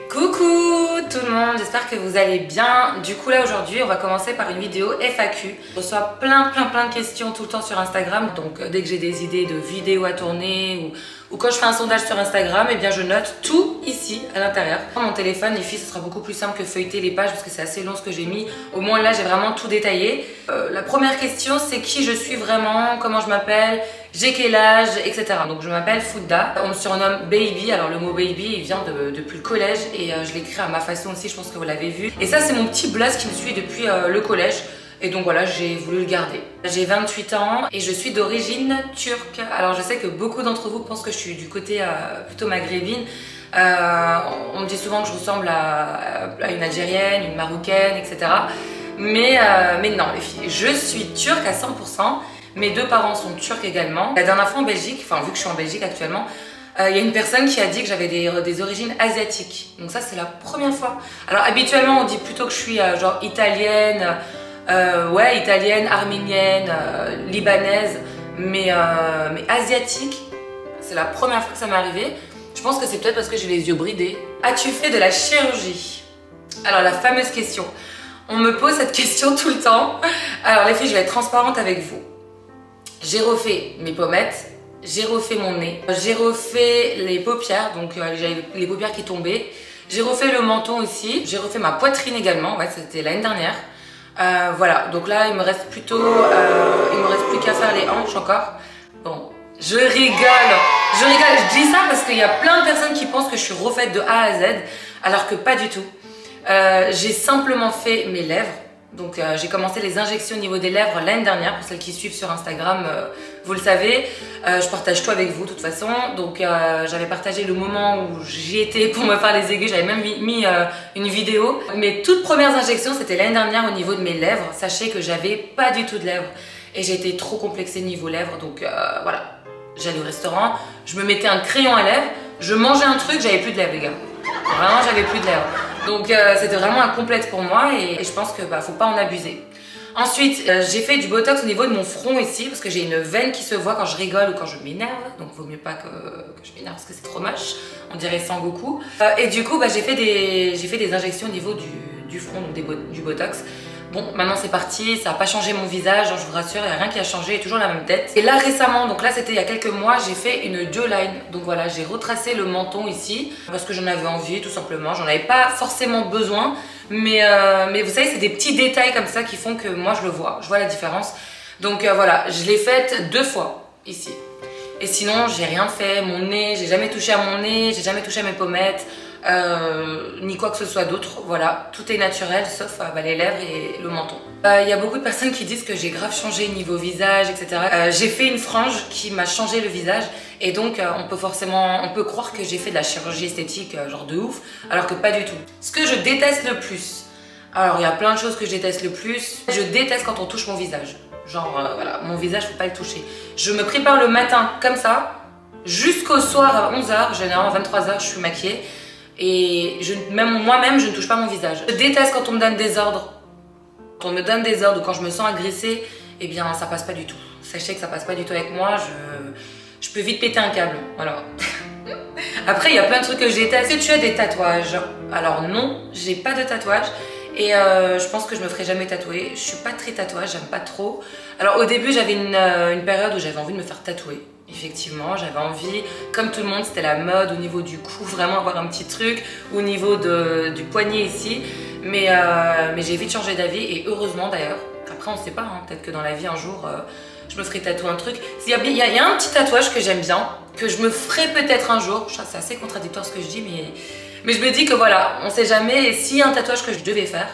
Coucou tout le monde, j'espère que vous allez bien. Du coup là aujourd'hui on va commencer par une vidéo FAQ. Je reçois plein de questions tout le temps sur Instagram. Donc dès que j'ai des idées de vidéos à tourner ou quand je fais un sondage sur Instagram, eh bien je note tout ici à l'intérieur. Mon téléphone, les filles, ce sera beaucoup plus simple que feuilleter les pages parce que c'est assez long ce que j'ai mis. Au moins là j'ai vraiment tout détaillé. La première question c'est qui je suis vraiment, comment je m'appelle, j'ai quel âge, etc. Donc je m'appelle Fouda, on me surnomme Baby. Alors le mot Baby il vient depuis le collège et je l'écris à ma façon aussi, je pense que vous l'avez vu. Et ça c'est mon petit blaze qui me suit depuis le collège. Et donc voilà, j'ai voulu le garder. J'ai 28 ans et je suis d'origine turque. Alors je sais que beaucoup d'entre vous pensent que je suis du côté plutôt maghrébine. On me dit souvent que je ressemble à une Algérienne, une Marocaine, etc. Mais non les filles, je suis turque à 100%. Mes deux parents sont turcs également. La dernière fois en Belgique, enfin vu que je suis en Belgique actuellement, il y a une personne qui a dit que j'avais des origines asiatiques. Donc ça c'est la première fois. Alors habituellement on dit plutôt que je suis genre italienne, italienne, arménienne, libanaise, mais asiatique, c'est la première fois que ça m'est arrivé. Je pense que c'est peut-être parce que j'ai les yeux bridés. As-tu fait de la chirurgie? Alors la fameuse question. On me pose cette question tout le temps. Alors les filles, je vais être transparente avec vous. J'ai refait mes pommettes, j'ai refait mon nez, j'ai refait les paupières, donc j'avais les paupières qui tombaient. J'ai refait le menton aussi, j'ai refait ma poitrine également, ouais, c'était l'année dernière. Voilà, donc là il me reste plus qu'à faire les hanches encore. Bon, je rigole, je dis ça parce qu'il y a plein de personnes qui pensent que je suis refaite de A à Z, alors que pas du tout. J'ai simplement fait mes lèvres. Donc j'ai commencé les injections au niveau des lèvres l'année dernière. Pour celles qui suivent sur Instagram, vous le savez, je partage tout avec vous de toute façon. Donc j'avais partagé le moment où j'y étais pour me faire les aiguilles. J'avais même mis une vidéo. Mes toutes premières injections c'était l'année dernière au niveau de mes lèvres. Sachez que j'avais pas du tout de lèvres et j'ai été trop complexée niveau lèvres. Donc voilà, j'allais au restaurant, je me mettais un crayon à lèvres, je mangeais un truc, j'avais plus de lèvres les gars. Vraiment j'avais plus de lèvres. Donc c'était vraiment un complexe pour moi et je pense que faut pas en abuser. Ensuite, j'ai fait du botox au niveau de mon front ici parce que j'ai une veine qui se voit quand je rigole ou quand je m'énerve. Donc vaut mieux pas que je m'énerve parce que c'est trop moche. On dirait Sangoku. Et du coup, j'ai fait des injections au niveau du front, donc du botox. Bon, maintenant c'est parti, ça n'a pas changé mon visage, je vous rassure, il n'y a rien qui a changé, j'ai toujours la même tête. Et là récemment, donc là c'était il y a quelques mois, j'ai fait une jawline. Donc voilà, j'ai retracé le menton ici, parce que j'en avais envie tout simplement. J'en avais pas forcément besoin, mais vous savez, c'est des petits détails comme ça qui font que moi je vois la différence. Donc voilà, je l'ai faite 2 fois ici. Et sinon, j'ai rien fait, mon nez, j'ai jamais touché à mon nez, j'ai jamais touché à mes pommettes. Ni quoi que ce soit d'autre, voilà, tout est naturel sauf les lèvres et le menton. Il y a beaucoup de personnes qui disent que j'ai grave changé niveau visage, etc. J'ai fait une frange qui m'a changé le visage et donc on peut croire que j'ai fait de la chirurgie esthétique genre de ouf, alors que pas du tout. Ce que je déteste le plus, alors il y a plein de choses que je déteste le plus, je déteste quand on touche mon visage. Genre voilà, mon visage faut pas le toucher. Je me prépare le matin comme ça, jusqu'au soir à 11h, généralement à 23h je suis maquillée. Et moi-même, je ne touche pas mon visage. Je déteste quand on me donne des ordres. Quand on me donne des ordres ou quand je me sens agressée, eh bien ça passe pas du tout. Sachez que ça passe pas du tout avec moi, je peux vite péter un câble, voilà. Après, il y a plein de trucs que je déteste. Est-ce que tu as des tatouages? Alors non, j'ai pas de tatouage. Et je pense que je me ferai jamais tatouer. Je suis pas très tatouage, j'aime pas trop. Alors au début, j'avais une période où j'avais envie de me faire tatouer. Effectivement, j'avais envie, comme tout le monde, c'était la mode au niveau du cou, vraiment avoir un petit truc, au niveau du poignet ici. Mais j'ai vite changé d'avis et heureusement d'ailleurs. Après, on sait pas, hein, peut-être que dans la vie un jour, je me ferai tatouer un truc. Il y a un petit tatouage que j'aime bien, que je me ferai peut-être un jour. C'est assez contradictoire ce que je dis, mais je me dis que voilà, on sait jamais. Et s'il y a un tatouage que je devais faire,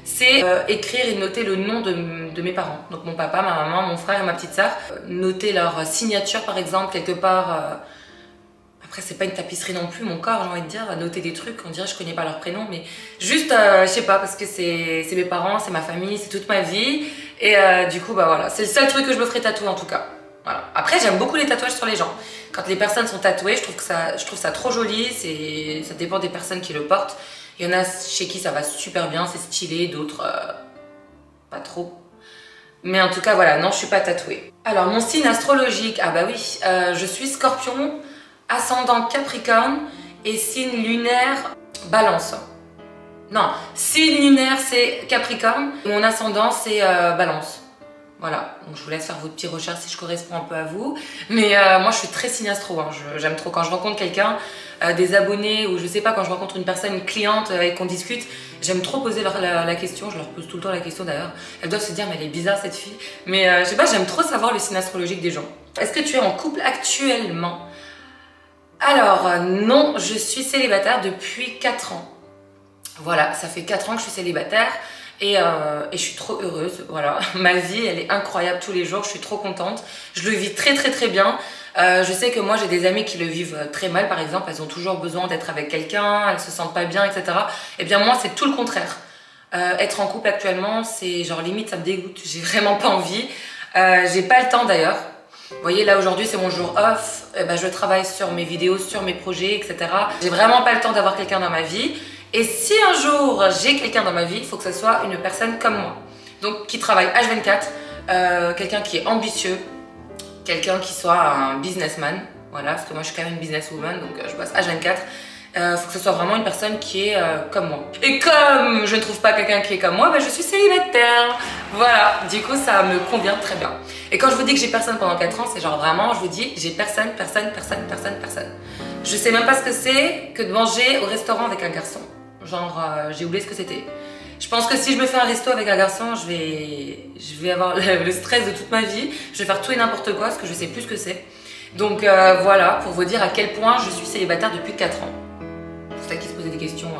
c'est écrire et noter le nom de mes parents. Donc mon papa, ma maman, mon frère et ma petite sœur. Noter leur signature par exemple, quelque part. Après c'est pas une tapisserie non plus, mon corps j'ai envie de dire. Noter des trucs, on dirait que je connais pas leur prénom. Mais juste, je sais pas, parce que c'est mes parents, c'est ma famille, c'est toute ma vie. Et du coup voilà, c'est le seul truc que je me ferai tatouer en tout cas. Voilà. Après j'aime beaucoup les tatouages sur les gens. Quand les personnes sont tatouées, je trouve ça trop joli. Ça dépend des personnes qui le portent. Il y en a chez qui ça va super bien, c'est stylé, d'autres pas trop. Mais en tout cas voilà, non je suis pas tatouée. Alors mon signe astrologique, ah bah oui, je suis Scorpion, ascendant Capricorne et signe lunaire Balance. Non, signe lunaire c'est Capricorne, mon ascendant c'est Balance. Voilà, donc je vous laisse faire votre petite recherche si je corresponds un peu à vous. Mais moi je suis très signe astro, hein. J'aime trop quand je rencontre quelqu'un, des abonnés ou je sais pas, quand je rencontre une personne, une cliente et qu'on discute, j'aime trop poser la question, je leur pose tout le temps la question d'ailleurs. Elles doivent se dire mais elle est bizarre cette fille. Mais je sais pas, j'aime trop savoir le signe astrologique des gens. Est-ce que tu es en couple actuellement? Alors non, je suis célibataire depuis 4 ans. Voilà, ça fait 4 ans que je suis célibataire. Et je suis trop heureuse, voilà. Ma vie, elle est incroyable tous les jours, je suis trop contente. Je le vis très très très bien. Je sais que moi, j'ai des amies qui le vivent très mal, par exemple. Elles ont toujours besoin d'être avec quelqu'un, elles se sentent pas bien, etc. Eh bien moi, c'est tout le contraire. Être en couple actuellement, c'est genre limite, ça me dégoûte. J'ai vraiment pas envie. J'ai pas le temps d'ailleurs. Vous voyez, là aujourd'hui, c'est mon jour off. Je travaille sur mes vidéos, sur mes projets, etc. J'ai vraiment pas le temps d'avoir quelqu'un dans ma vie. Et si un jour j'ai quelqu'un dans ma vie, il faut que ce soit une personne comme moi. Donc qui travaille H24, quelqu'un qui est ambitieux, quelqu'un qui soit un businessman. Voilà, parce que moi je suis quand même une businesswoman, donc je bosse H24. Il faut que ce soit vraiment une personne qui est comme moi. Et comme je ne trouve pas quelqu'un qui est comme moi, je suis célibataire. Voilà, du coup ça me convient très bien. Et quand je vous dis que j'ai personne pendant 4 ans, c'est genre vraiment, je vous dis, j'ai personne. Je sais même pas ce que c'est que de manger au restaurant avec un garçon. Genre, j'ai oublié ce que c'était. Je pense que si je me fais un resto avec un garçon, je vais avoir le stress de toute ma vie. Je vais faire tout et n'importe quoi parce que je sais plus ce que c'est. Donc voilà, pour vous dire à quel point je suis célibataire depuis 4 ans. Pour ceux qui se posaient des questions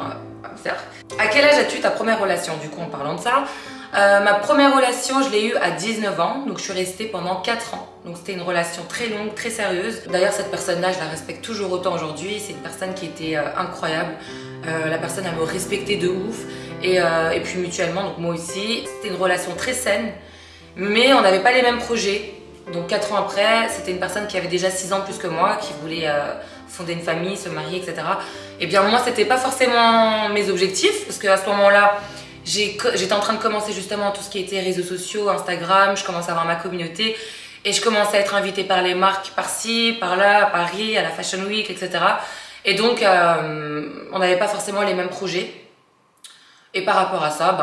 à me faire. À quel âge as-tu ta première relation? Du coup, en parlant de ça, ma première relation, je l'ai eue à 19 ans. Donc je suis restée pendant 4 ans. Donc c'était une relation très longue, très sérieuse. D'ailleurs, cette personne-là, je la respecte toujours autant aujourd'hui. C'est une personne qui était incroyable. La personne, elle me respectait de ouf. Et puis mutuellement, donc moi aussi. C'était une relation très saine. Mais on n'avait pas les mêmes projets. Donc 4 ans après, c'était une personne qui avait déjà 6 ans plus que moi, qui voulait fonder une famille, se marier, etc. Et bien moi, c'était pas forcément mes objectifs. Parce qu'à ce moment-là, j'étais en train de commencer justement tout ce qui était réseaux sociaux, Instagram. Je commençais à avoir ma communauté. Et je commençais à être invitée par les marques par-ci, par-là, à Paris, à la Fashion Week, etc. Et donc, on n'avait pas forcément les mêmes projets. Et par rapport à ça,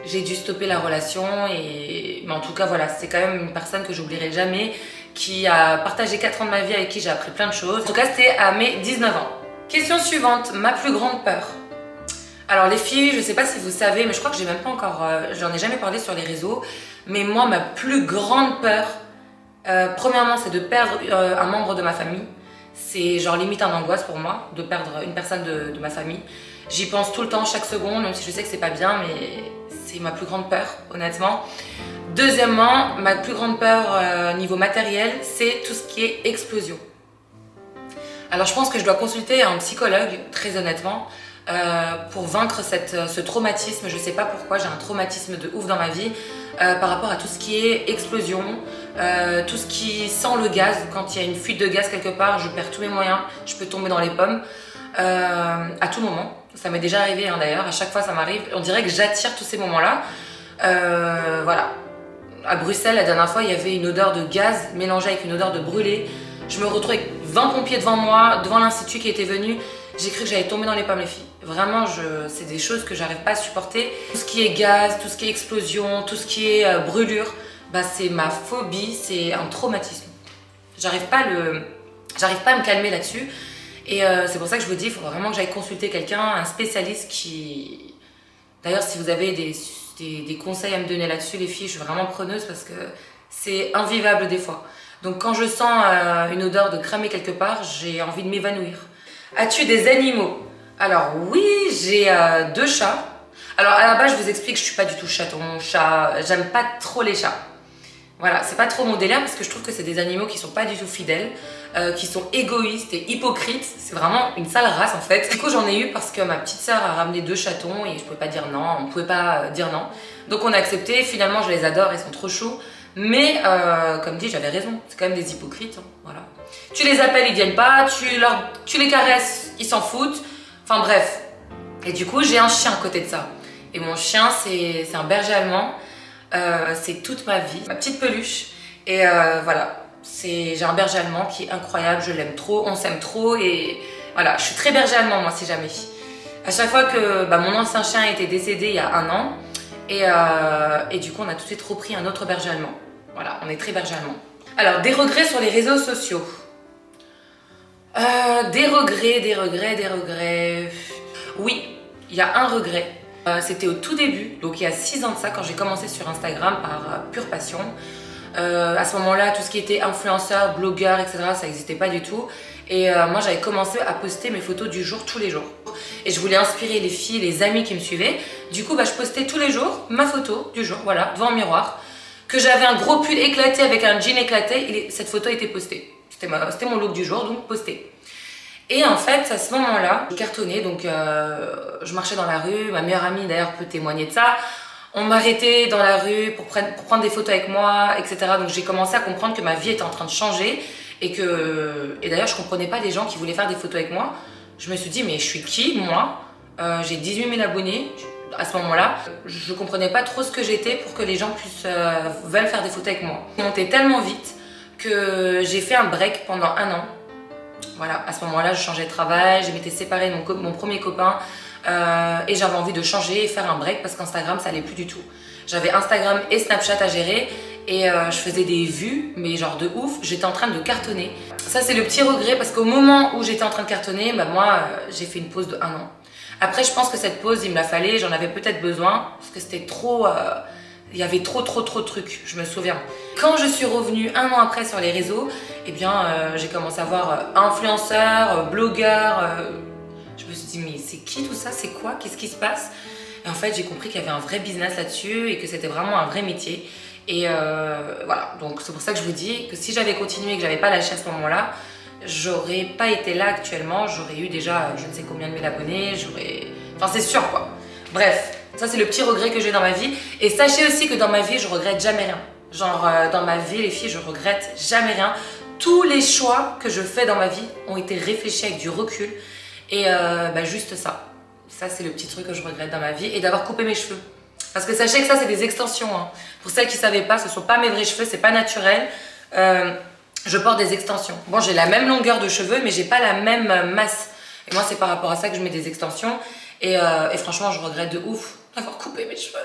j'ai dû stopper la relation. Mais en tout cas, voilà, c'est quand même une personne que j'oublierai jamais, qui a partagé 4 ans de ma vie, avec qui j'ai appris plein de choses. En tout cas, c'était à mes 19 ans. Question suivante, ma plus grande peur. Alors les filles, je sais pas si vous savez, mais je crois que j'ai même pas encore, j'en ai jamais parlé sur les réseaux, mais moi, ma plus grande peur, premièrement, c'est de perdre un membre de ma famille. C'est genre limite un angoisse pour moi de perdre une personne de ma famille. J'y pense tout le temps, chaque seconde, même si je sais que c'est pas bien, mais c'est ma plus grande peur, honnêtement. Deuxièmement, ma plus grande peur niveau matériel, c'est tout ce qui est explosion. Alors je pense que je dois consulter un psychologue, très honnêtement, pour vaincre ce traumatisme. Je sais pas pourquoi, j'ai un traumatisme de ouf dans ma vie par rapport à tout ce qui est explosion, tout ce qui sent le gaz. Quand il y a une fuite de gaz quelque part, je perds tous mes moyens, je peux tomber dans les pommes à tout moment. Ça m'est déjà arrivé d'ailleurs, à chaque fois ça m'arrive. On dirait que j'attire tous ces moments-là. Voilà. À Bruxelles, la dernière fois, il y avait une odeur de gaz mélangée avec une odeur de brûlé. Je me retrouve avec 20 pompiers devant moi, devant l'institut qui était venu. J'ai cru que j'allais tomber dans les pommes, les filles. Vraiment, c'est des choses que j'arrive pas à supporter. Tout ce qui est gaz, tout ce qui est explosion, tout ce qui est brûlure, c'est ma phobie, c'est un traumatisme. J'arrive pas à me calmer là-dessus. Et c'est pour ça que je vous dis, il faut vraiment que j'aille consulter quelqu'un, un spécialiste qui... D'ailleurs, si vous avez des conseils à me donner là-dessus, les filles, je suis vraiment preneuse parce que c'est invivable des fois. Donc quand je sens une odeur de cramer quelque part, j'ai envie de m'évanouir. As-tu des animaux? Alors oui, j'ai 2 chats. Alors à la base, je vous explique, je suis pas du tout chaton, chat, j'aime pas trop les chats. Voilà, c'est pas trop mon délire parce que je trouve que c'est des animaux qui sont pas du tout fidèles, qui sont égoïstes et hypocrites. C'est vraiment une sale race en fait. Du coup, j'en ai eu parce que ma petite sœur a ramené 2 chatons et je pouvais pas dire non, on pouvait pas dire non. Donc on a accepté, finalement je les adore, ils sont trop chauds. Mais comme dit, j'avais raison, c'est quand même des hypocrites, voilà. Tu les appelles, ils viennent pas, tu les caresses, ils s'en foutent. Enfin bref. Et du coup, j'ai un chien à côté de ça. Et mon chien, c'est un berger allemand. C'est toute ma vie, ma petite peluche. Et voilà, j'ai un berger allemand qui est incroyable, je l'aime trop, on s'aime trop. Et Voilà, je suis très berger allemand moi si jamais. À chaque fois que mon ancien chien était décédé il y a 1 an, et du coup on a tout de suite repris un autre berger allemand. Voilà, on est très berger allemand. Alors, des regrets sur les réseaux sociaux. Des regrets. Oui, il y a un regret. C'était au tout début, donc il y a 6 ans de ça, quand j'ai commencé sur Instagram par pure passion. À ce moment-là, tout ce qui était influenceur, blogueur, etc., ça n'existait pas du tout. Et moi, j'avais commencé à poster mes photos du jour tous les jours. Et je voulais inspirer les filles, les amis qui me suivaient. Du coup, je postais tous les jours ma photo du jour, voilà, devant un miroir. Que j'avais un gros pull éclaté avec un jean éclaté, cette photo était postée. C'était mon look du jour, donc posté. Et en fait, à ce moment-là, je cartonnais, donc je marchais dans la rue, ma meilleure amie d'ailleurs peut témoigner de ça. On m'arrêtait dans la rue pour prendre des photos avec moi, etc. Donc j'ai commencé à comprendre que ma vie était en train de changer et d'ailleurs je comprenais pas les gens qui voulaient faire des photos avec moi. Je me suis dit, mais je suis qui, moi? J'ai 18 000 abonnés. À ce moment-là, je comprenais pas trop ce que j'étais pour que les gens veulent faire des photos avec moi. J'ai monté tellement vite que j'ai fait un break pendant 1 an. Voilà, à ce moment-là, je changeais de travail, je m'étais séparée de mon premier copain et j'avais envie de changer et faire un break parce qu'Instagram, ça allait plus du tout. J'avais Instagram et Snapchat à gérer et je faisais des vues, mais genre de ouf, j'étais en train de cartonner. Ça, c'est le petit regret parce qu'au moment où j'étais en train de cartonner, moi, j'ai fait une pause de 1 an. Après, je pense que cette pause, il me la fallait, j'en avais peut-être besoin parce que c'était trop... il y avait trop de trucs, je me souviens. Quand je suis revenue 1 an après sur les réseaux, eh bien, j'ai commencé à voir influenceurs, blogueurs. Je me suis dit, mais c'est qui tout ça? C'est quoi? Qu'est-ce qui se passe? Et en fait, j'ai compris qu'il y avait un vrai business là-dessus et que c'était vraiment un vrai métier. Et voilà, donc c'est pour ça que je vous dis que si j'avais continué et que j'avais pas lâché à ce moment-là, j'aurais pas été là actuellement, j'aurais eu déjà je ne sais combien de mille abonnés, enfin c'est sûr quoi. Bref, ça c'est le petit regret que j'ai dans ma vie. Et sachez aussi que dans ma vie, je regrette jamais rien. Genre dans ma vie, les filles, je regrette jamais rien. Tous les choix que je fais dans ma vie ont été réfléchis avec du recul. Et juste ça. Ça c'est le petit truc que je regrette dans ma vie. Et d'avoir coupé mes cheveux. Parce que sachez que ça c'est des extensions. Hein. Pour celles qui ne savaient pas, ce ne sont pas mes vrais cheveux, c'est pas naturel. Je porte des extensions. Bon, j'ai la même longueur de cheveux, mais j'ai pas la même masse. Et moi, c'est par rapport à ça que je mets des extensions. Et franchement, je regrette de ouf d'avoir coupé mes cheveux.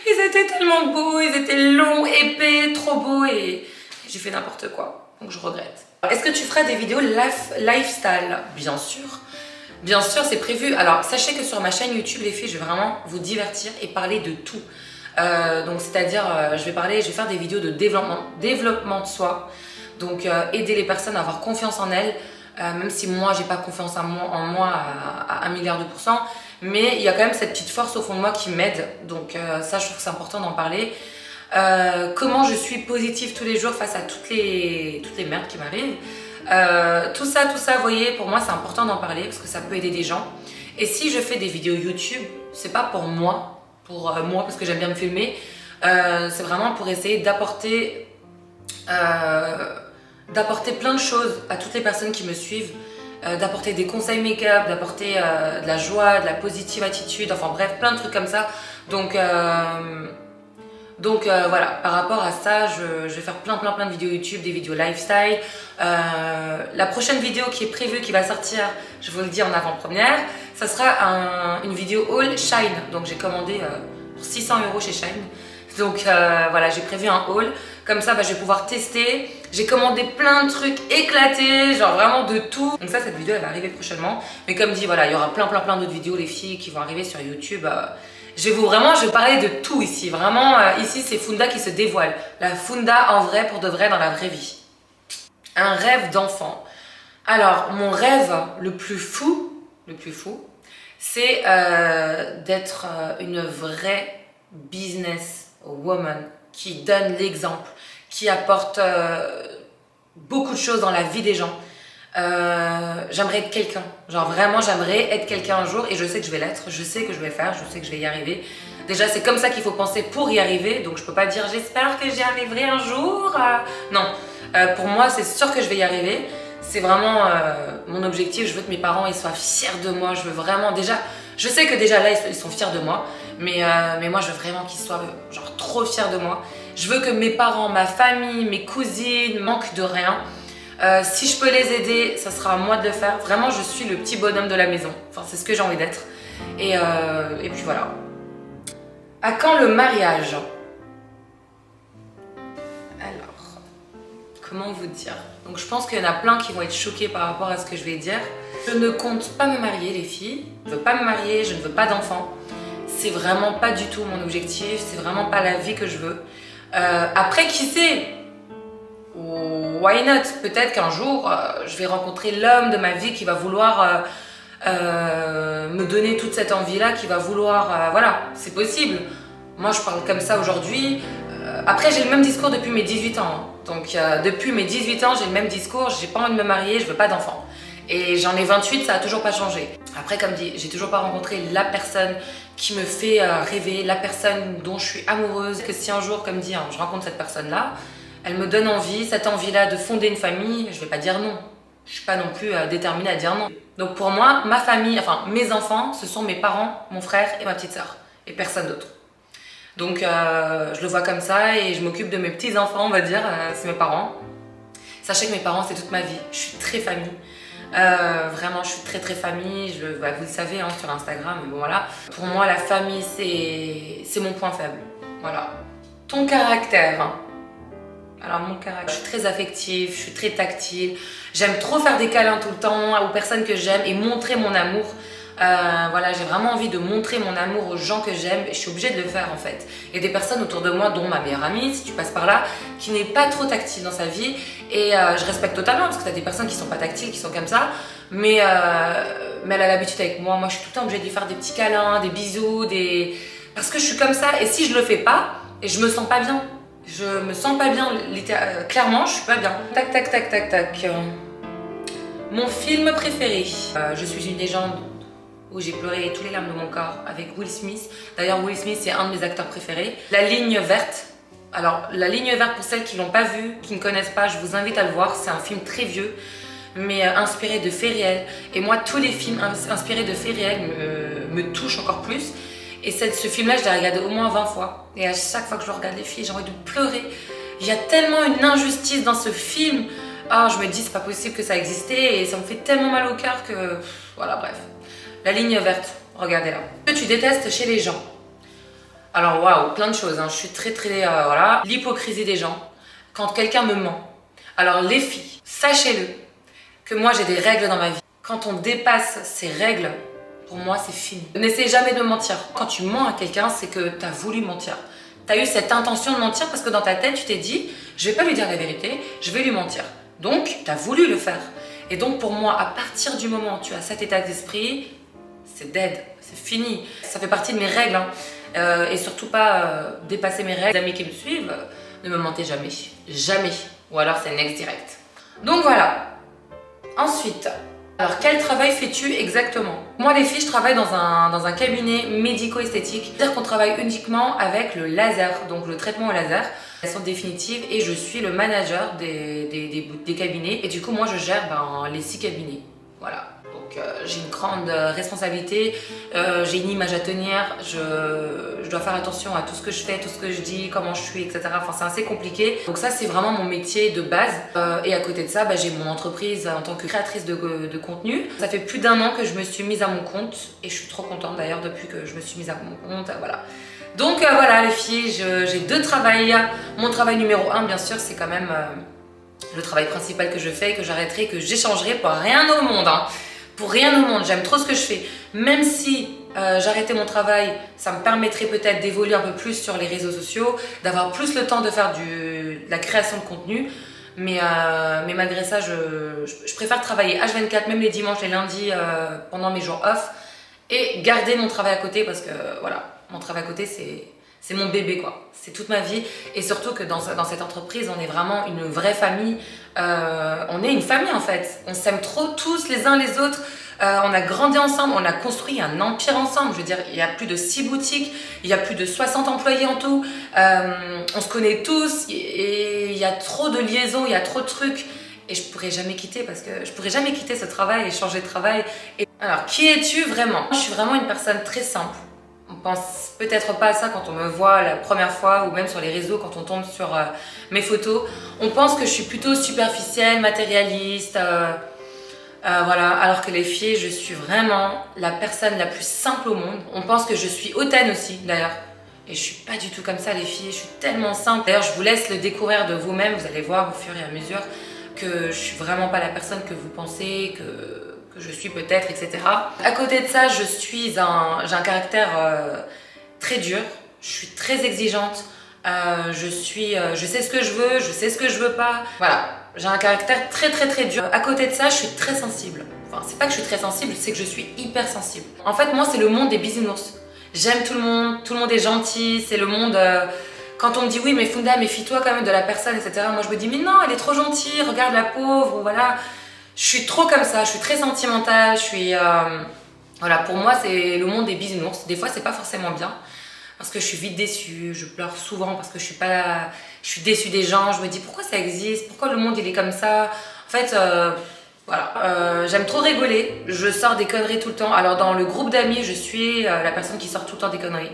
Ils étaient tellement beaux, ils étaient longs, épais, trop beaux et j'ai fait n'importe quoi. Donc, je regrette. Est-ce que tu feras des vidéos lifestyle? Bien sûr. Bien sûr, c'est prévu. Alors, sachez que sur ma chaîne YouTube, les filles, je vais vraiment vous divertir et parler de tout. Donc, c'est-à-dire, je vais faire des vidéos de développement de soi. Donc aider les personnes à avoir confiance en elles, même si moi j'ai pas confiance en moi à 1 milliard de %, mais il y a quand même cette petite force au fond de moi qui m'aide, donc ça je trouve que c'est important d'en parler. Comment je suis positive tous les jours face à toutes les merdes qui m'arrivent. Tout ça, vous voyez, pour moi c'est important d'en parler parce que ça peut aider des gens. Et si je fais des vidéos YouTube, c'est pas pour moi, parce que j'aime bien me filmer, c'est vraiment pour essayer d'apporter plein de choses à toutes les personnes qui me suivent, d'apporter des conseils make-up, d'apporter de la joie, de la positive attitude, enfin bref, plein de trucs comme ça. Donc voilà, par rapport à ça, je vais faire plein de vidéos YouTube, des vidéos lifestyle. La prochaine vidéo qui est prévue, qui va sortir, je vous le dis en avant-première, ça sera une vidéo haul Shine. Donc j'ai commandé pour 600 € chez Shine. Donc voilà, j'ai prévu un haul. Comme ça, je vais pouvoir tester. J'ai commandé plein de trucs éclatés, genre vraiment de tout. Donc ça, cette vidéo, elle va arriver prochainement. Mais comme dit, voilà, il y aura plein d'autres vidéos, les filles, qui vont arriver sur YouTube. Je vais parler de tout ici. Vraiment, ici, c'est Funda qui se dévoile. La Funda en vrai, pour de vrai, dans la vraie vie. Un rêve d'enfant. Alors, mon rêve le plus fou, c'est d'être une vraie business woman qui donne l'exemple, qui apporte beaucoup de choses dans la vie des gens. J'aimerais être quelqu'un, genre vraiment j'aimerais être quelqu'un un jour et je sais que je vais l'être, je sais que je vais le faire, je sais que je vais y arriver. Déjà c'est comme ça qu'il faut penser pour y arriver, donc je peux pas dire j'espère que j'y arriverai un jour. Non, pour moi c'est sûr que je vais y arriver, c'est vraiment mon objectif. Je veux que mes parents ils soient fiers de moi, je veux vraiment déjà, je sais que déjà là ils sont fiers de moi, mais moi je veux vraiment qu'ils soient genre trop fiers de moi. Je veux que mes parents, ma famille, mes cousines manquent de rien. Si je peux les aider, ça sera à moi de le faire. Vraiment, je suis le petit bonhomme de la maison. Enfin, c'est ce que j'ai envie d'être. Et puis voilà. À quand le mariage? Alors, comment vous dire? Donc je pense qu'il y en a plein qui vont être choqués par rapport à ce que je vais dire. Je ne compte pas me marier, les filles. Je ne veux pas me marier, je ne veux pas d'enfants. C'est vraiment pas du tout mon objectif. C'est vraiment pas la vie que je veux. Après, qui sait? Why not? Peut-être qu'un jour, je vais rencontrer l'homme de ma vie qui va vouloir me donner toute cette envie-là, qui va vouloir... voilà, c'est possible. Moi, je parle comme ça aujourd'hui. Après, j'ai le même discours depuis mes 18 ans. Hein. Donc, depuis mes 18 ans, j'ai le même discours. J'ai pas envie de me marier, je veux pas d'enfant. Et j'en ai 28, ça a toujours pas changé. Après, comme dit, j'ai toujours pas rencontré la personne qui me fait rêver, la personne dont je suis amoureuse. Que si un jour, comme dit, hein, je rencontre cette personne-là, elle me donne envie, cette envie-là de fonder une famille, je vais pas dire non. Je suis pas non plus déterminée à dire non. Donc pour moi, ma famille, enfin mes enfants, ce sont mes parents, mon frère et ma petite sœur. Et personne d'autre. Donc je le vois comme ça et je m'occupe de mes petits-enfants, on va dire, c'est mes parents. Sachez que mes parents, c'est toute ma vie. Je suis très famille. Vraiment, je suis très famille. Bah, vous le savez hein, sur Instagram, mais bon voilà. Pour moi, la famille, c'est mon point faible. Voilà. Ton caractère. Hein. Alors mon caractère, je suis très affective, je suis très tactile. J'aime trop faire des câlins tout le temps aux personnes que j'aime et montrer mon amour. Voilà, j'ai vraiment envie de montrer mon amour aux gens que j'aime et je suis obligée de le faire en fait. Il y a des personnes autour de moi, dont ma meilleure amie, si tu passes par là, qui n'est pas trop tactile dans sa vie et je respecte totalement parce que tu as des personnes qui sont pas tactiles, qui sont comme ça, mais elle a l'habitude avec moi. Moi, je suis tout le temps obligée de lui faire des petits câlins, des bisous, parce que je suis comme ça et si je le fais pas, et je me sens pas bien. Je me sens pas bien, clairement, je suis pas bien. Tac, tac, tac, tac, tac. Mon film préféré. Je suis une légende où j'ai pleuré tous les larmes de mon corps avec Will Smith. D'ailleurs, Will Smith, c'est un de mes acteurs préférés. La ligne verte. Alors, La ligne verte, pour celles qui l'ont pas vu, qui ne connaissent pas, je vous invite à le voir. C'est un film très vieux, mais inspiré de faits réels. Et moi, tous les films inspirés de faits réels me touchent encore plus. Et ce film-là, je l'ai regardé au moins 20 fois. Et à chaque fois que je regarde les filles, j'ai envie de pleurer. Il y a tellement une injustice dans ce film. Ah, je me dis, c'est pas possible que ça existait. Et ça me fait tellement mal au cœur que... Voilà, bref. La ligne verte, regardez-la. Que tu détestes chez les gens? Alors, waouh, plein de choses. Hein. Je suis très, voilà. L'hypocrisie des gens. Quand quelqu'un me ment. Alors, les filles, sachez-le, que moi, j'ai des règles dans ma vie. Quand on dépasse ces règles... Pour moi, c'est fini. N'essaie jamais de mentir. Quand tu mens à quelqu'un, c'est que tu as voulu mentir. Tu as eu cette intention de mentir parce que dans ta tête, tu t'es dit « je vais pas lui dire la vérité, je vais lui mentir ». Donc, tu as voulu le faire. Et donc, pour moi, à partir du moment où tu as cet état d'esprit, c'est dead, c'est fini. Ça fait partie de mes règles. Hein. Et surtout pas dépasser mes règles. Les amis qui me suivent, ne me mentez jamais. Jamais. Ou alors, c'est next direct. Donc, voilà. Ensuite... Alors, quel travail fais-tu exactement? Moi, les filles, je travaille dans un cabinet médico-esthétique. C'est-à-dire qu'on travaille uniquement avec le laser, donc le traitement au laser. Elles sont définitives et je suis le manager des cabinets. Et du coup, moi, je gère les 6 cabinets. Voilà. Donc, j'ai une grande responsabilité. J'ai une image à tenir. Je dois faire attention à tout ce que je fais, tout ce que je dis, comment je suis, etc. Enfin, c'est assez compliqué. Donc ça, c'est vraiment mon métier de base. Et à côté de ça, j'ai mon entreprise en tant que créatrice de contenu. Ça fait plus d'1 an que je me suis mise à mon compte. Et je suis trop contente d'ailleurs depuis que je me suis mise à mon compte. Voilà. Donc voilà les filles, j'ai 2 travails. Mon travail numéro 1, bien sûr, c'est quand même le travail principal que je fais, que j'arrêterai, que j'échangerai pour rien au monde. Hein. Pour rien au monde, j'aime trop ce que je fais. Même si j'arrêtais mon travail, ça me permettrait peut-être d'évoluer un peu plus sur les réseaux sociaux, d'avoir plus le temps de faire de la création de contenu. Mais malgré ça, je préfère travailler H24, même les dimanches, les lundis, pendant mes jours off, et garder mon travail à côté parce que voilà, mon travail à côté, c'est mon bébé quoi. C'est toute ma vie et surtout que dans cette entreprise, on est vraiment une vraie famille. On est une famille en fait. On s'aime trop tous les uns les autres. On a grandi ensemble, on a construit un empire ensemble. Je veux dire, il y a plus de 6 boutiques, il y a plus de 60 employés en tout. On se connaît tous et il y a trop de liaisons, il y a trop de trucs. Et je pourrais jamais quitter parce que je pourrais jamais quitter ce travail et changer de travail. Alors, qui es-tu vraiment? Je suis vraiment une personne très simple. On pense peut-être pas à ça quand on me voit la première fois ou même sur les réseaux quand on tombe sur mes photos. On pense que je suis plutôt superficielle, matérialiste, voilà. Alors que les filles, je suis vraiment la personne la plus simple au monde. On pense que je suis hautaine aussi d'ailleurs. Et je suis pas du tout comme ça les filles, je suis tellement simple. D'ailleurs je vous laisse le découvrir de vous-même, vous allez voir au fur et à mesure que je suis vraiment pas la personne que vous pensez, que je suis peut-être, etc. À côté de ça, j'ai un caractère très dur, je suis très exigeante, je sais ce que je veux, je sais ce que je veux pas. Voilà, j'ai un caractère très dur. À côté de ça, je suis très sensible. Enfin, c'est pas que je suis très sensible, c'est que je suis hyper sensible. En fait, moi, c'est le monde des bisounours. J'aime tout le monde est gentil, c'est le monde... Quand on me dit oui, mais Funda, méfie-toi quand même de la personne, etc. Moi, je me dis, mais non, elle est trop gentille, regarde la pauvre, voilà. Je suis trop comme ça, je suis très sentimentale, je suis... voilà, pour moi, c'est le monde des bisounours. Des fois, c'est pas forcément bien, parce que je suis vite déçue, je pleure souvent parce que je suis déçue des gens, je me dis pourquoi ça existe, pourquoi le monde il est comme ça. En fait, voilà, j'aime trop rigoler, je sors des conneries tout le temps. Alors dans le groupe d'amis, je suis la personne qui sort tout le temps des conneries.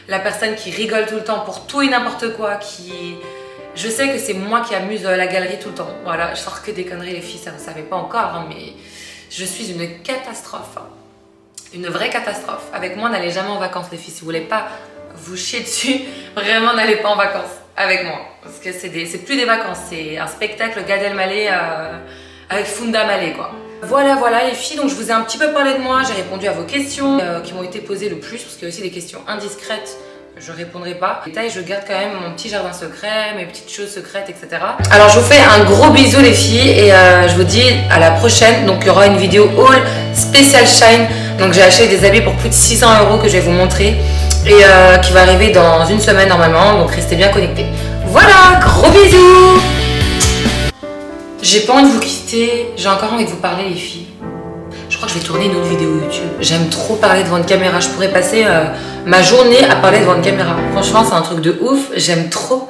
La personne qui rigole tout le temps pour tout et n'importe quoi, Je sais que c'est moi qui amuse la galerie tout le temps. Voilà, je sors que des conneries les filles, ça vous savez pas encore, hein, mais je suis une catastrophe. Une vraie catastrophe. Avec moi, n'allez jamais en vacances les filles. Si vous voulez pas vous chier dessus, vraiment n'allez pas en vacances avec moi. Parce que c'est plus des vacances, c'est un spectacle Gad Elmaleh avec Funda Malé quoi. Voilà les filles, donc je vous ai un petit peu parlé de moi, j'ai répondu à vos questions qui m'ont été posées le plus, parce qu'il y a aussi des questions indiscrètes, je répondrai pas. Détail, je garde quand même mon petit jardin secret, mes petites choses secrètes, etc. Alors je vous fais un gros bisou les filles, et je vous dis à la prochaine. Donc il y aura une vidéo haul spécial Shine, donc j'ai acheté des habits pour plus de 600 € que je vais vous montrer, et qui va arriver dans une semaine normalement, donc restez bien connectés. Voilà, gros bisous. J'ai pas envie de vous quitter, j'ai encore envie de vous parler les filles. Je crois que je vais tourner une autre vidéo YouTube. J'aime trop parler devant une caméra, je pourrais passer ma journée à parler devant une caméra. Franchement c'est un truc de ouf, j'aime trop.